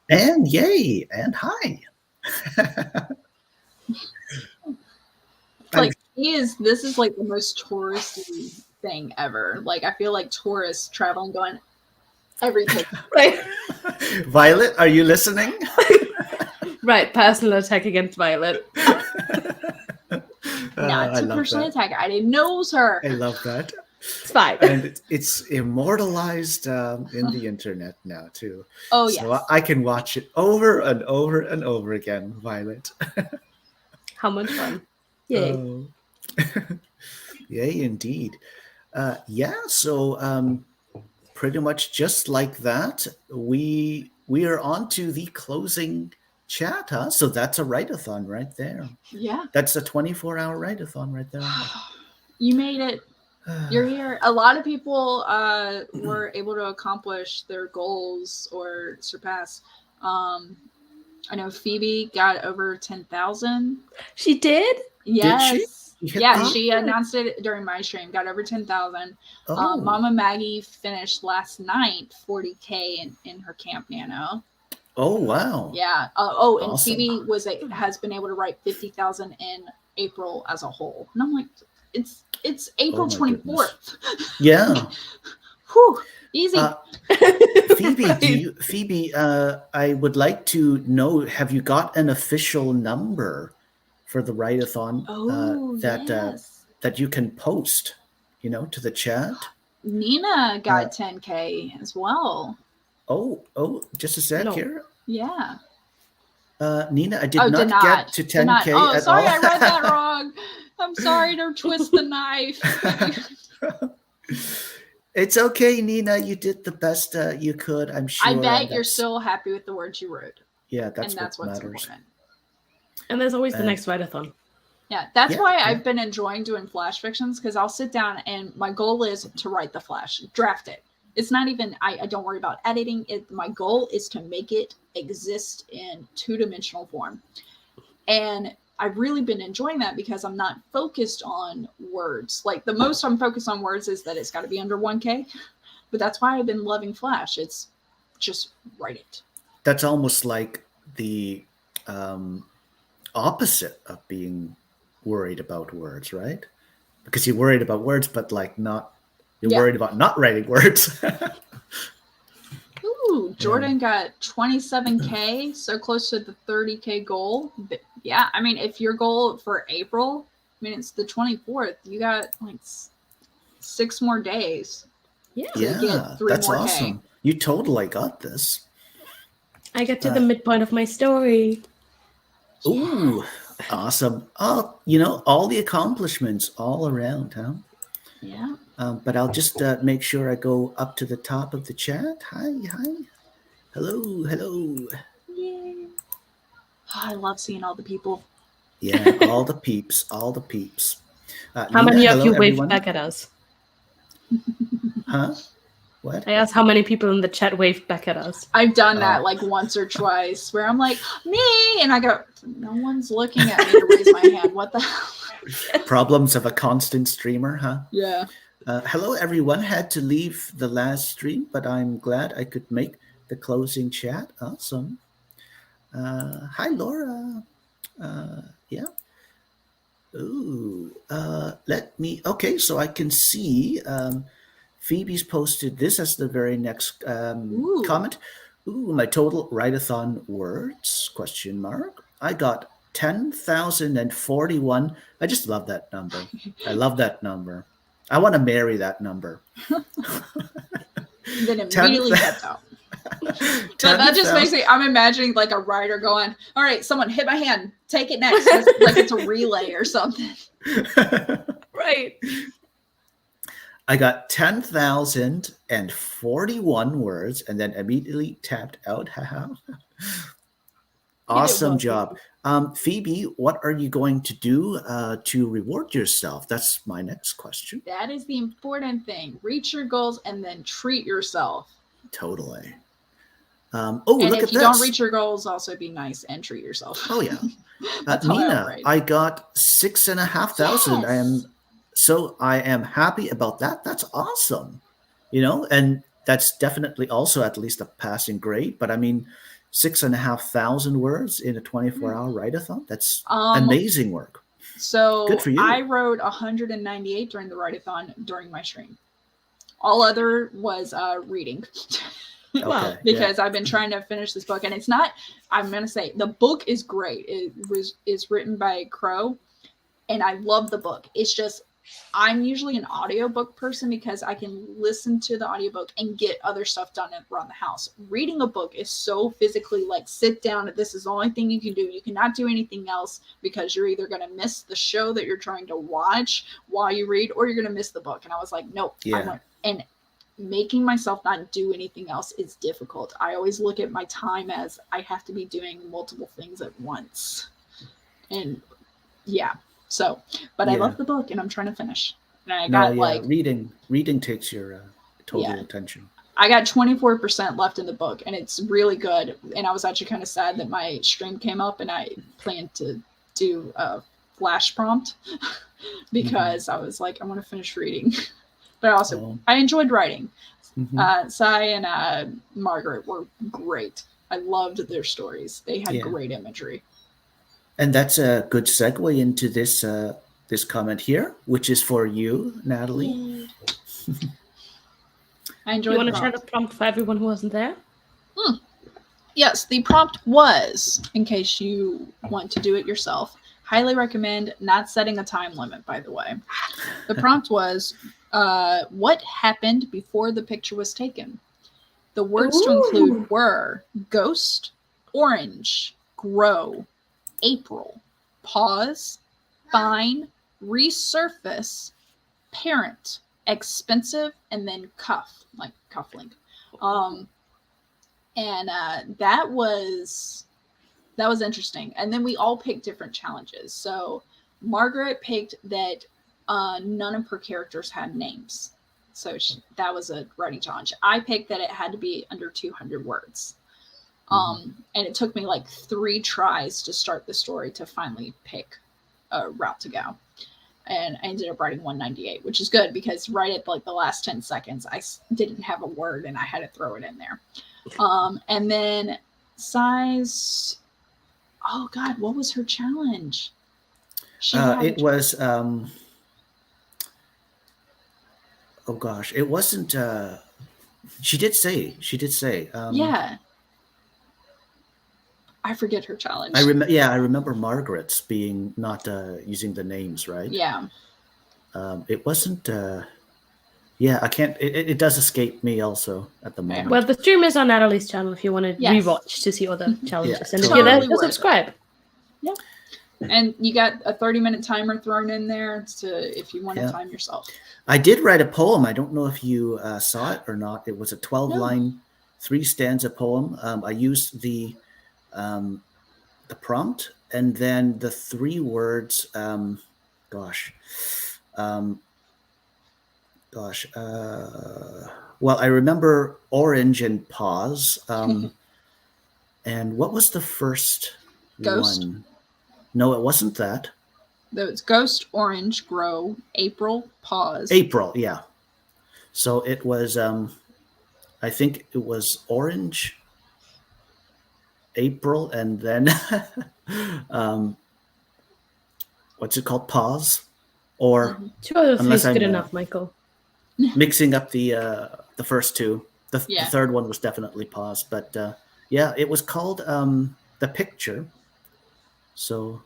And yay, and hi. Like this is like the most touristy thing ever. Like I feel like tourists traveling going every take. Right. Violet, are you listening? Right. Personal attack against Violet. Not I to love personally that. attack. I didn't know her. I love that. It's fine. And it's immortalized in the internet now too. Oh So yes. I can watch it over and over and over again, Violet. How much fun. Yay. Oh. Yay, indeed. So pretty much just like that, we are on to the closing chat, huh? So that's a write-a-thon right there. Yeah. That's a 24-hour write-a-thon right there. You made it. You're here. A lot of people were able to accomplish their goals or surpass. I know Phoebe got over 10,000. She did? Yes. Did she? Yeah, she announced it during my stream. Got over 10,000. Oh. Mama Maggie finished last night 40K in her Camp Nano. Oh wow! Yeah. And awesome. Phoebe has been able to write 50,000 in April as a whole, and I'm like, it's April 24th. Yeah. Whew, easy. Phoebe, I would like to know: have you got an official number for the write-a-thon that you can post, to the chat? Nina got 10K as well. Oh, just a sec here. Yeah. Nina, I did not get to 10K Oh, sorry, I read that wrong. I'm sorry to twist the knife. It's okay, Nina. You did the best you could, I'm sure. I bet you're still happy with the words you wrote. Yeah, that's what's matters. important. And there's always the next write-a-thon. Yeah, that's why I've been enjoying doing flash fictions, because I'll sit down and my goal is to write the flash, draft it. It's not even, I don't worry about editing it. My goal is to make it exist in two-dimensional form. And I've really been enjoying that because I'm not focused on words. Like the most I'm focused on words is that it's got to be under 1K. But that's why I've been loving Flash. It's just write it. That's almost like the opposite of being worried about words, right? Because you're worried about words, but like not, you're worried about not writing words. Ooh, Jordan got 27K, so close to the 30K goal. But yeah, I mean, if your goal for April, I mean, it's the 24th. You got like 6 more days. Yeah, get 3 that's more awesome. K. You totally got this. I get to the midpoint of my story. Ooh, awesome. Oh, all the accomplishments all around, huh? Yeah. But I'll just make sure I go up to the top of the chat. Hi. Hello. Yay. Oh, I love seeing all the people. Yeah, all the peeps. How many of you waved back at us? Huh? What? I asked how many people in the chat waved back at us. I've done that like once or twice where I'm like, me, and I go, no one's looking at me to raise my hand. What the hell? Problems of a constant streamer, huh? Yeah. Hello, everyone. Had to leave the last stream, but I'm glad I could make the closing chat. Awesome. Hi, Laura. Yeah. Ooh. Okay, so I can see Phoebe's posted this as the very next comment. Ooh, my total write-a-thon words, ? I got 10,041. I just love that number. I love that number. I want to marry that number. Then immediately stepped out. So that just makes me, I'm imagining like a writer going, all right, someone hit my hand, take it next. Like it's a relay or something. Right. I got 10,041 words and then immediately tapped out. Awesome job. Phoebe, what are you going to do to reward yourself? That's my next question. That is the important thing. Reach your goals and then treat yourself. Totally. And look at if you don't reach your goals, also be nice and treat yourself. Oh, yeah. Nina, I got 6,500. Yes. I am happy about that. That's awesome. And that's definitely also at least a passing grade. But I mean, 6,500 words in a 24-hour write-a-thon. That's Um, amazing work. So Good for you. I wrote 198 during the write-a-thon during my stream. All other was reading. Okay, Because I've been trying to finish this book, and it's not. I'm gonna say the book is great. Is written by Crow, and I love the book. It's just I'm usually an audiobook person because I can listen to the audiobook and get other stuff done around the house. Reading a book is so physically like sit down. This is the only thing you can do. You cannot do anything else because you're either going to miss the show that you're trying to watch while you read, or you're going to miss the book. And I was like, nope. Yeah. And making myself not do anything else is difficult. I always look at my time as I have to be doing multiple things at once. And yeah. So, but I love the book and I'm trying to finish. And I got reading takes your total attention. I got 24% left in the book and it's really good. And I was actually kind of sad that my stream came up and I planned to do a flash prompt because I was like, I want to finish reading. But also, I enjoyed writing. Sai and Margaret were great. I loved their stories. They had great imagery. And that's a good segue into this this comment here, which is for you, Natalie. I enjoyed. You want to share the prompt for everyone who wasn't there? Yes, the prompt was, in case you want to do it yourself, highly recommend not setting a time limit, by the way. The prompt was, what happened before the picture was taken? The words to include were ghost, orange, grow, April, pause, fine, resurface, parent, expensive, and then cuff, like cufflink. And that was interesting. And then we all picked different challenges. So Margaret picked that none of her characters had names. So that was a writing challenge. I picked that it had to be under 200 words. And it took me like 3 tries to start the story to finally pick a route to go. And I ended up writing 198, which is good because right at like the last 10 seconds, I didn't have a word and I had to throw it in there. And then size, oh God, what was her challenge? It was, oh gosh, it wasn't, she did say, yeah. I forget her challenge. I remember Margaret's being not using the names, right? Yeah. It wasn't. I can't. It does escape me also at the moment. Well, the stream is on Natalie's channel if you want to rewatch to see other challenges, and if you're there, subscribe. Yeah. And you got a 30-minute timer thrown in there if you want to time yourself. I did write a poem. I don't know if you saw it or not. It was a 12-line, 3-stanza poem. I used the prompt and then the 3 words. Well, I remember orange and pause. And what was the first Ghost. one? No, it wasn't that. It's ghost, orange, grow, April, pause. April, yeah. So it was, I think it was orange, April, and then what's it called? Pause? Or 2 out of 3 is good enough, Michael. Mixing up the first 2. The third one was definitely pause, but it was called The Picture. So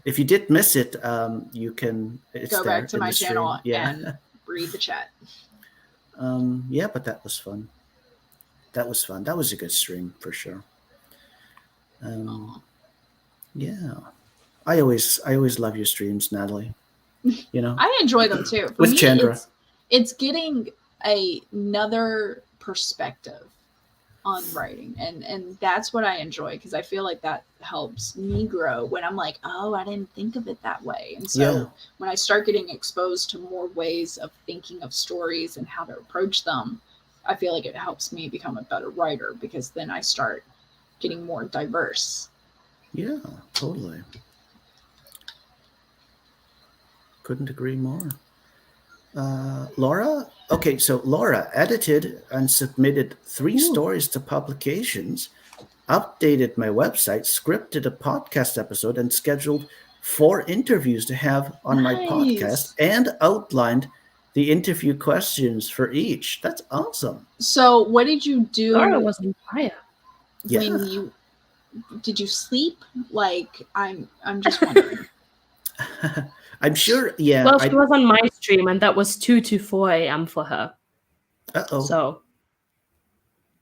if you did miss it, you can go back to my channel and read the chat. But that was fun. That was a good stream for sure. I always love your streams, Natalie. You know, I enjoy them too. For with me, Chandra, it's getting another perspective on writing, and that's what I enjoy because I feel like that helps me grow when I'm like, oh, I didn't think of it that way. And so when I start getting exposed to more ways of thinking of stories and how to approach them, I feel like it helps me become a better writer because then I start getting more diverse. Yeah, totally. Couldn't agree more. Laura? Okay, so Laura edited and submitted 3 stories to publications. updated my website, scripted a podcast episode, and scheduled 4 interviews to have on my podcast, and outlined the interview questions for each. That's awesome. So what did you do? Laura was on fire. When did you sleep? Like, I'm just wondering. I'm sure, yeah. Well, she was on my stream, and that was 2 to 4 a.m. for her. Uh-oh. So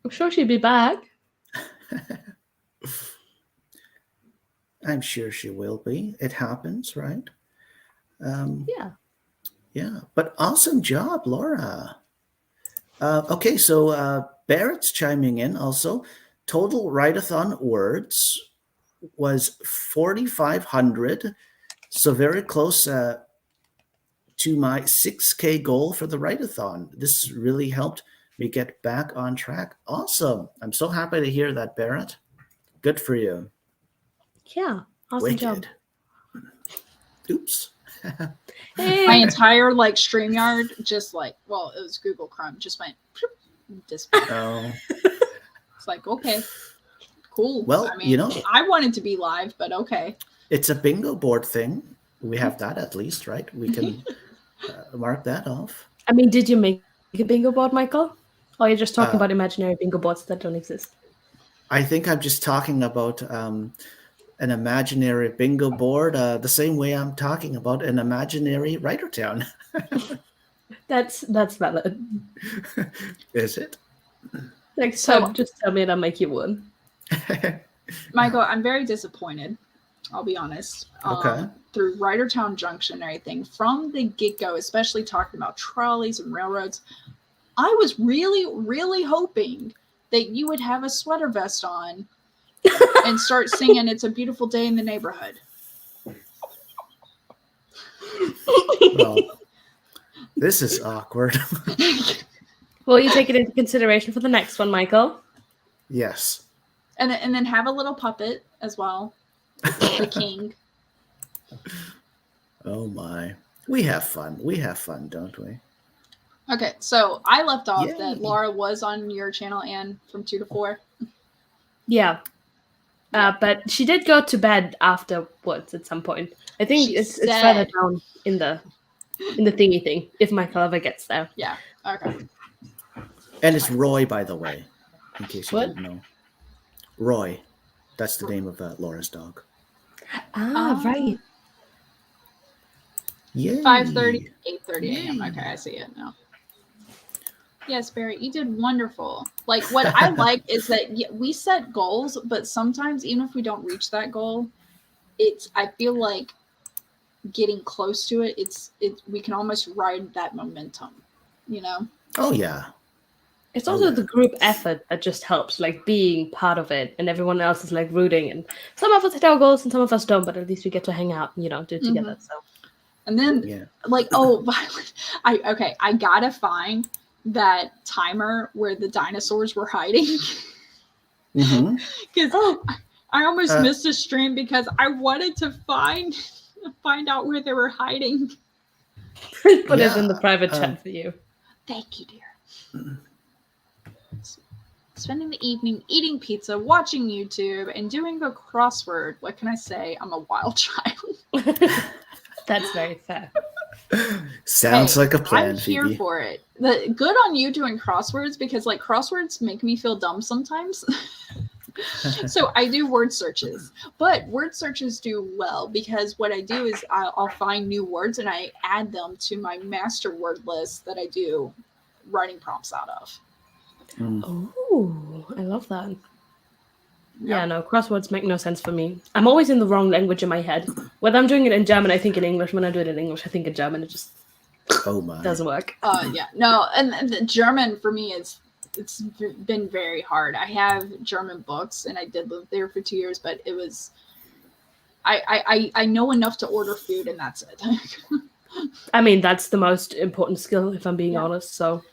I'm sure she'd be back. I'm sure she will be. It happens, right? Yeah. But awesome job, Laura. Okay, so Barrett's chiming in also. Total write-a-thon words was 4,500. So very close to my 6K goal for the write-a-thon. This really helped me get back on track. Awesome. I'm so happy to hear that, Barrett. Good for you. Yeah, awesome job. Oops. My entire StreamYard just it was Google Chrome, just went disappeared. Oh. It's like, okay, cool. Well, I mean, I wanted to be live, but okay. It's a bingo board thing. We have that at least, right? We can mark that off. I mean, did you make a bingo board, Michael? Or are you just talking about imaginary bingo boards that don't exist? I think I'm just talking about an imaginary bingo board, the same way I'm talking about an imaginary Writertown. That's valid. Is it? Next time, just tell me and I'll make you one. Michael, I'm very disappointed. I'll be honest. Okay. Through Writertown Junction and everything, from the get-go, especially talking about trolleys and railroads, I was really, really hoping that you would have a sweater vest on and start singing "It's a Beautiful Day in the Neighborhood." Well, this is awkward. Will you take it into consideration for the next one, Michael? Yes. And then have a little puppet as well. The king. Oh my. We have fun. We have fun, don't we? Okay, so I left off that Laura was on your channel and from 2 to 4. Yeah. But she did go to bed afterwards at some point. I think it's further down in the thingy thing, if Michael ever gets there. Yeah. Okay. And it's Roy, by the way, in case you didn't know. Roy. That's the name of Laura's dog. Right. Yeah. 5:30, 8:30 a.m. Okay, I see it now. Yes, Barrett, you did wonderful. Like, what I like is that we set goals, but sometimes even if we don't reach that goal, I feel like getting close to it, we can almost ride that momentum, you know? Oh, yeah. It's also the group effort that just helps, like being part of it, and everyone else is like rooting. And some of us hit our goals and some of us don't, but at least we get to hang out and, do it together. So, and then I gotta find that timer where the dinosaurs were hiding. Because I almost missed a stream because I wanted to find out where they were hiding. Put it in the private chat for you. Thank you, dear. Spending the evening eating pizza, watching YouTube, and doing a crossword. What can I say? I'm a wild child. That's very fair. Sounds like a plan, I'm here Phoebe. for it. Good on you doing crosswords, because crosswords make me feel dumb sometimes. So I do word searches, but word searches do well because what I do is I'll find new words and I add them to my master word list that I do writing prompts out of. Oh, I love that. Yeah, no, crosswords make no sense for me. I'm always in the wrong language in my head. Whether I'm doing it in German, I think in English. When I do it in English, I think in German. It just doesn't work. Yeah, no, and the German for me it's been very hard. I have German books, and I did live there for 2 years, but it was I know enough to order food, and that's it. I mean, that's the most important skill, if I'm being honest. So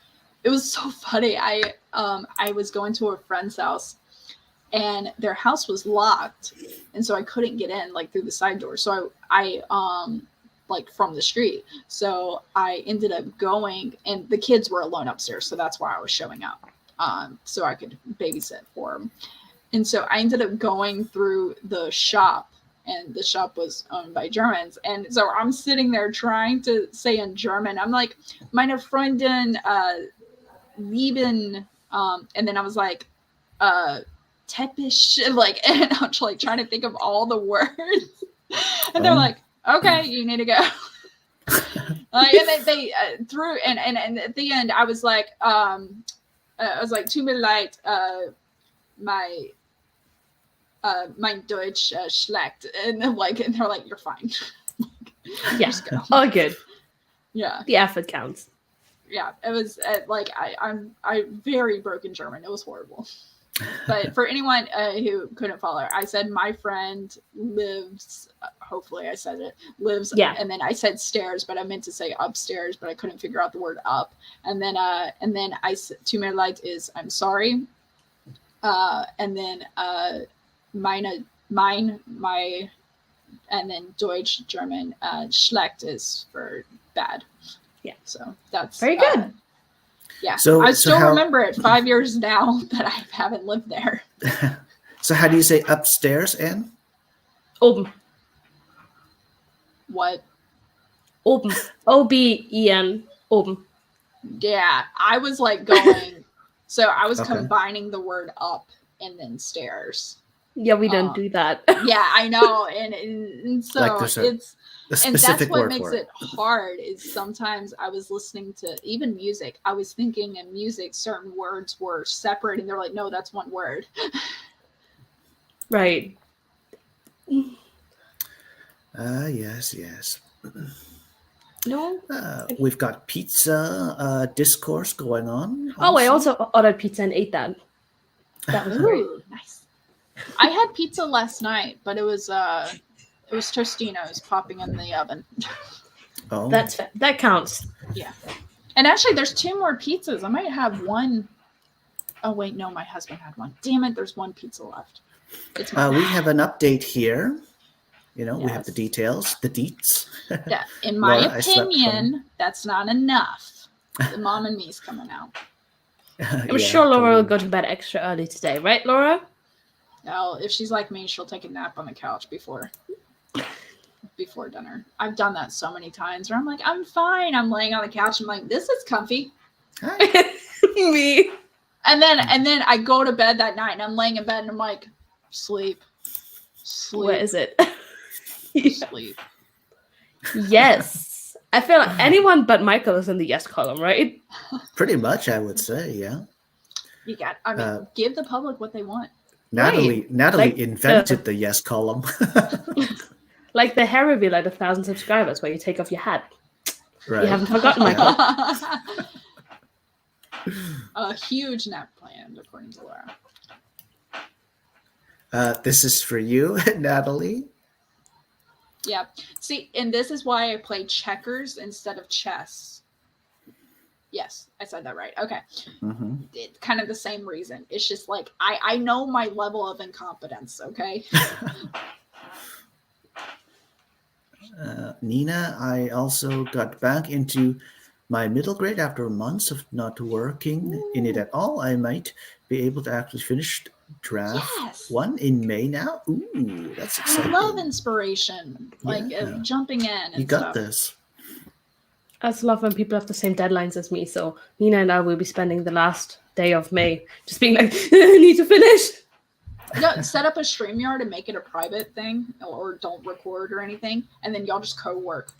it was so funny. I was going to a friend's house, and their house was locked, and so I couldn't get in through the side door. So I from the street. So I ended up going, and the kids were alone upstairs, so that's why I was showing up, so I could babysit for them. And so I ended up going through the shop, and the shop was owned by Germans. And so I'm sitting there trying to say in German, I'm like, meine Freundin, lieben, and then I was like, Teppich, like, and I'm like trying to think of all the words. And they're like, okay, you need to go. And they threw, and at the end, I was like, tut mir leid, mein Deutsch schlecht, and they're like, you're fine. Yeah, Just go. all good. Yeah, The effort counts. Yeah, it was like I'm very broken German. It was horrible. But for anyone who couldn't follow, I said my friend lives. Hopefully, I said it lives. Yeah. And then I said stairs, but I meant to say upstairs, but I couldn't figure out the word up. And then I said "tut mir leid" is I'm sorry. And then my, and then Deutsch, German, schlecht is for bad. Yeah. So that's very good. Yeah. So I still remember it 5 years now that I haven't lived there. So how do you say upstairs, Anne? Oben. What? Oben. O-B-E-N. Oben. Yeah. I was like going, so I was Okay. combining the word up and then stairs. Yeah, we don't do that. Yeah, I know. And so Like there's it's, a and that's specific what word makes for it hard is sometimes I was listening to even music. I was thinking in music, certain words were separate and they're like, no, that's one word. Right. Yes. No. We've got pizza discourse going on. Oh, I also ordered pizza and ate that. That was great. Ooh, nice. I had pizza last night, but it was Tostinos popping in the oven. Oh, That counts. Yeah. And actually, there's 2 more pizzas. I might have one. Oh, wait, no, my husband had one. Damn it, there's 1 pizza left. It's we have an update here. We have Yes. the details, the deets. Yeah, in my Laura, I slept opinion, that's not enough. The mom and me's coming out. I'm sure Laura will go to bed extra early today, right, Laura? Now, if she's like me, she'll take a nap on the couch before dinner. I've done that so many times where I'm like, I'm fine. I'm laying on the couch. I'm like, this is comfy. Hi. Me. And then I go to bed that night and I'm laying in bed and I'm like, sleep. Where is it? Sleep. Yes. I feel like anyone but Michael is in the yes column, right? Pretty much, I would say, yeah. You got, I mean, give the public what they want. Natalie Like invented the yes column. Like the hair reveal at 1,000 subscribers where you take off your hat. Right. You haven't forgotten, Michael. A huge nap planned, according to Laura. This is for you, Natalie. Yeah. See, and this is why I play checkers instead of chess. Yes, I said that right. Okay. Mm-hmm. It's kind of the same reason. It's just like, I know my level of incompetence, okay? Nina, I also got back into my middle grade after months of not working in it at all. I might be able to actually finish draft 1 in May now. Ooh, that's I exciting. love inspiration, like jumping in and You got stuff. this. I just love when people have the same deadlines as me. So Nina and I will be spending the last day of May just being like, I need to finish. No, set up a StreamYard and make it a private thing, or don't record or anything, and then y'all just co-work.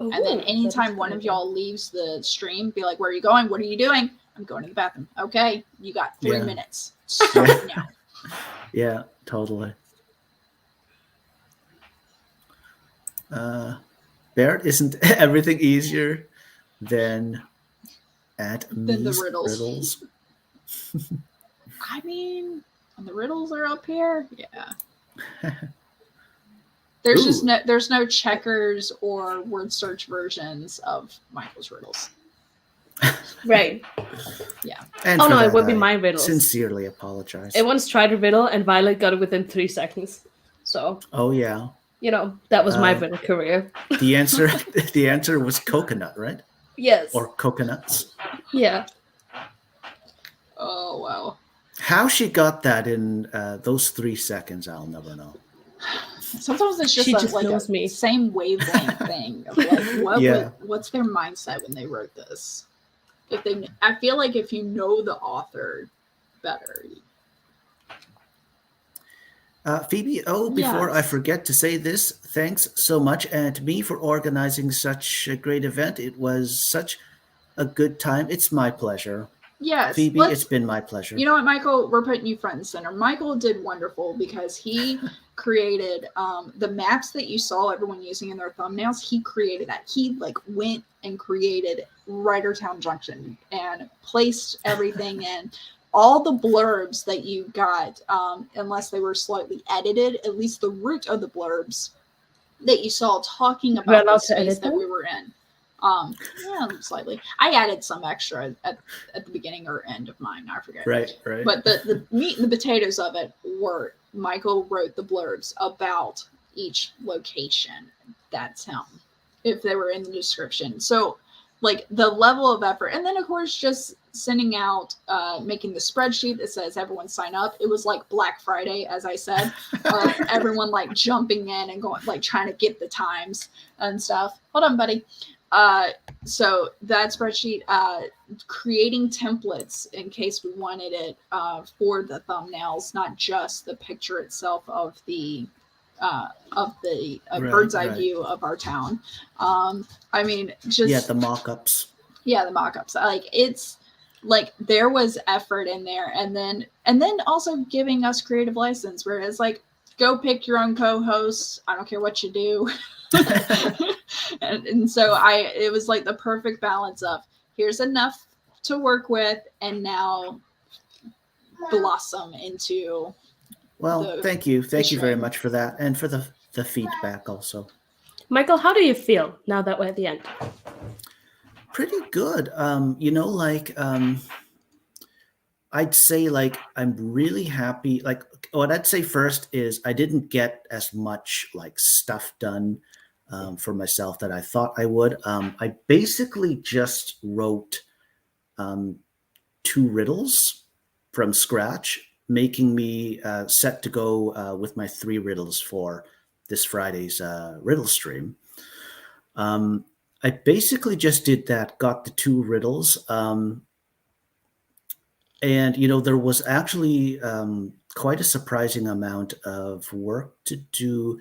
Ooh, And then anytime one of y'all leaves the stream, be like, where are you going? What are you doing? I'm going to the bathroom. Okay, you got 3 minutes. Start now. Yeah, totally. Barrett, isn't everything easier than the riddles. I mean, the riddles are up here. Yeah. There's no checkers or word search versions of Michael's riddles. Right. Yeah. And Oh for no, it that, would be I my riddles. Sincerely apologize. I once tried a riddle and Violet got it within 3 seconds. So, Oh yeah. that was my riddle career. The answer was coconut, right? Yes. Or coconuts. Yeah. Oh wow. How she got that in those 3 seconds, I'll never know. Sometimes it's just, She just like knows a me. same wavelength thing of like what's their mindset when they wrote this. I feel like if you know the author better. Phoebe, before I Yes. forget to say this, thanks so much, and to me for organizing such a great event. It was such a good time. It's my pleasure. Yes. Phoebe, it's been my pleasure. You know what, Michael? We're putting you front and center. Michael did wonderful because he created the maps that you saw everyone using in their thumbnails. He created that. He like went and created Writertown Junction and placed everything in. All the blurbs that you got, unless they were slightly edited, at least the root of the blurbs that you saw talking about the space that we were in. Yeah, slightly. I added some extra at the beginning or end of mine. I forget. Right. But the meat and the potatoes of it were Michael wrote the blurbs about each location. That's him. If they were in the description. So like the level of effort, and then of course just sending out, making the spreadsheet that says everyone sign up. It was like Black Friday, as I said, everyone like jumping in and going like trying to get the times and stuff. Hold on, buddy. So that spreadsheet, creating templates in case we wanted it for the thumbnails, not just the picture itself of the bird's eye view of our town. I mean, just the mock-ups. Yeah, the mock-ups. Like it's like there was effort in there, and then also giving us creative license, where it's like, go pick your own co-hosts. I don't care what you do. and so it was like the perfect balance of here's enough to work with, and now blossom into. Well, thank you very much for that, and for the feedback also. Michael, how do you feel now that we're at the end? Pretty good. I'd say like I'm really happy. Like what I'd say first is I didn't get as much like stuff done for myself that I thought I would. I basically just wrote 2 riddles from scratch, making me set to go with my 3 riddles for this Friday's riddle stream. I basically just did that, got the 2 riddles. And, there was actually quite a surprising amount of work to do,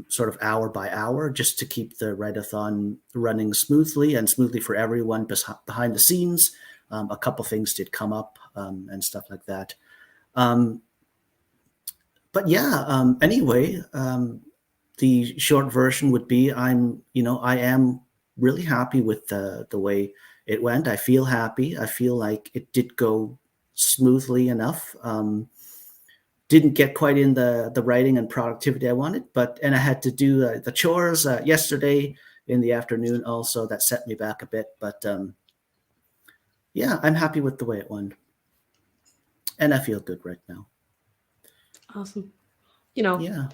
sort of hour by hour, just to keep the write-a-thon running smoothly for everyone behind the scenes. A couple things did come up and stuff like that. But yeah, anyway, the short version would be I am really happy with the way it went. I feel happy. I feel like it did go smoothly enough. Didn't get quite in the writing and productivity I wanted, and I had to do the chores yesterday in the afternoon also. That set me back a bit, but yeah, I'm happy with the way it went. And I feel good right now. Awesome. Yeah.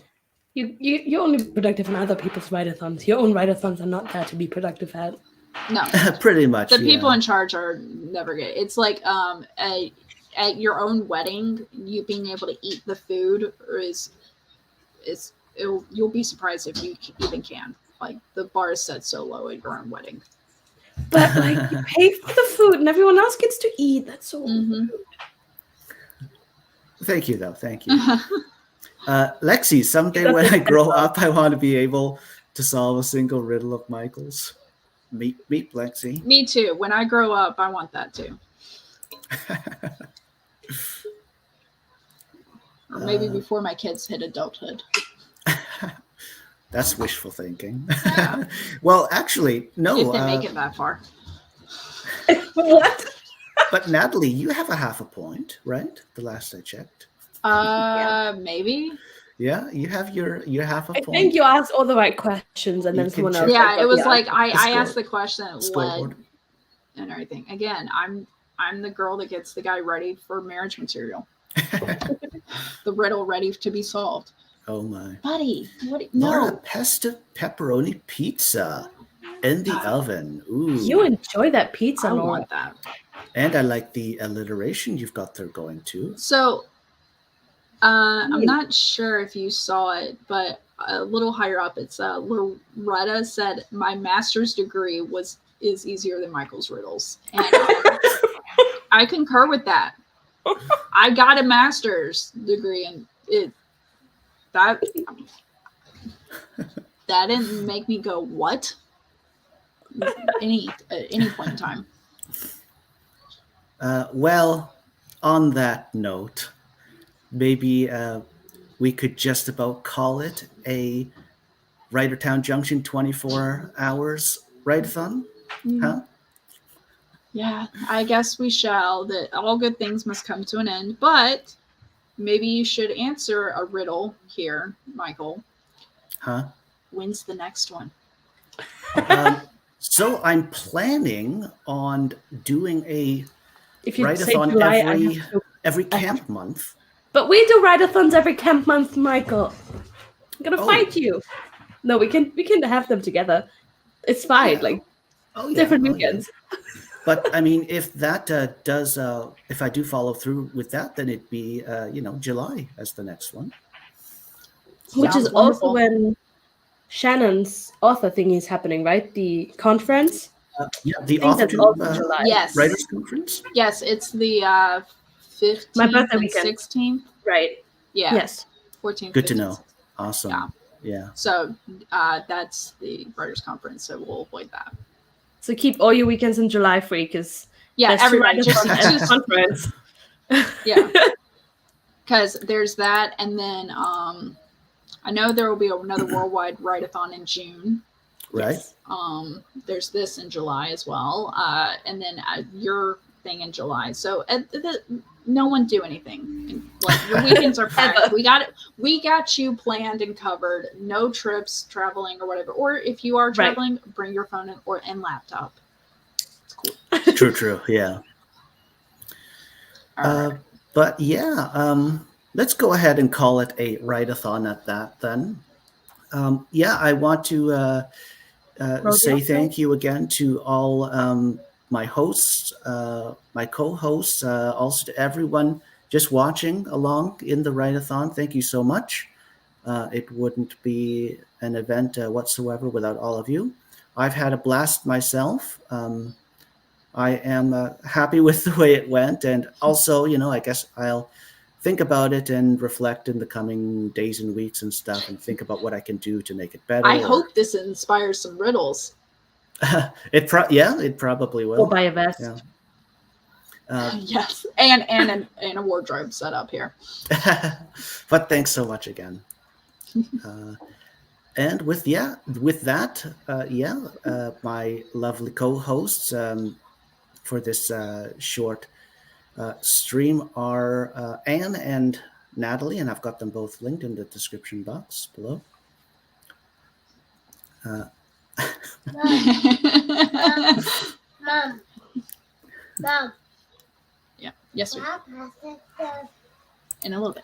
You're only productive in other people's write-a-thons. Your own write-a-thons are not there to be productive at. No. Pretty much. The people in charge are never good. It's like at your own wedding, you being able to eat the food you'll be surprised if you even can. Like the bar is set so low at your own wedding. But like you pay for the food and everyone else gets to eat. That's so rude. Thank you, though. Thank you. Lexi, someday when I grow up, I want to be able to solve a single riddle of Michael's. Meet Lexi. Me too. When I grow up, I want that too. Or maybe before my kids hit adulthood. That's wishful thinking. Yeah. Well, actually, no. If they make it that far. What? But Natalie, you have a half a point, right? The last I checked. Maybe. Yeah, you have your half a point. I think you asked all the right questions, and then someone else. Yeah, it was like I asked the question Scoreboard. And everything. Again, I'm the girl that gets the guy ready for marriage material. The riddle ready to be solved. Oh my, buddy! What? Laura, No. pesto pepperoni pizza in the oven. Ooh, You enjoy that pizza, I Laura. want that. And I like the alliteration you've got there going too. So I'm not sure if you saw it, but a little higher up, it's Loretta said my master's degree is easier than Michael's riddles, and I concur with that. I got a master's degree, and that didn't make me go what at any point in time. Well, on that note, maybe we could just about call it a Writertown Junction 24 hours write-a-thon, huh? Yeah, I guess we shall. That all good things must come to an end, but maybe you should answer a riddle here, Michael. Huh? When's the next one? So I'm planning on doing a If you say write-a-thon July, every camp month. But we do write-a-thons every camp month, Michael. I'm gonna fight you. No, we can have them together. It's fine, like different weekends. Yeah. But I mean, if that if I do follow through with that, then it'd be July as the next one. Which is also when Shannon's author thingy is happening, right? The conference. The author yes. Writers Conference. Yes, it's the 15th My birthday and weekend. 16th. Right. Yeah. Yes. 14th. Good 15th, to know. Awesome. Yeah. So that's the Writers Conference, so we'll avoid that. So keep all your weekends in July free, because everybody just conference. Yeah. Because there's that, and then I know there will be another worldwide write-a-thon in June. Right. There's this in July as well, and then your thing in July. So no one do anything. Like your weekends are packed. We got you planned and covered. No trips, traveling, or whatever. Or if you are traveling, bring your phone and laptop. It's cool. True. Yeah. Right. But yeah, let's go ahead and call it a write-a-thon at that then. I want to say thank you again to all my hosts, my co-hosts, also to everyone just watching along in the write-a-thon. Thank you so much. It wouldn't be an event whatsoever without all of you. I've had a blast myself. I am happy with the way it went, and also, I guess I'll think about it and reflect in the coming days and weeks and stuff, and think about what I can do to make it better. I hope this inspires some riddles. It probably will. Or buy a vest. Yeah. Yes, and a wardrobe set up here. But thanks so much again. And with that, my lovely co-hosts for this short stream are Anne and Natalie, and I've got them both linked in the description box below. Mom. Yeah. Yes, sir. In a little bit.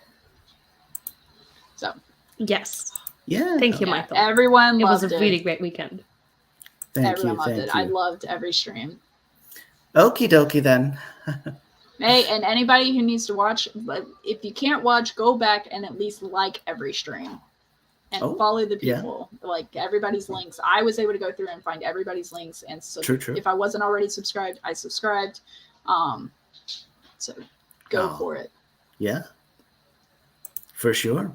So. Yes. Yeah. Thank you, Michael. Everyone loved it. It was a really great weekend. Everyone loved it. I loved every stream. Okie dokie then. Hey, and anybody who needs to watch, if you can't watch, go back and at least like every stream. And follow the people, like everybody's links. I was able to go through and find everybody's links, and so true. If I wasn't already subscribed, I subscribed. So go for it. Yeah, for sure.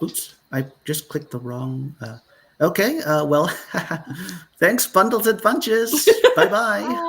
Oops, I just clicked the wrong. Okay, well, thanks, bundles and bunches. Bye-bye.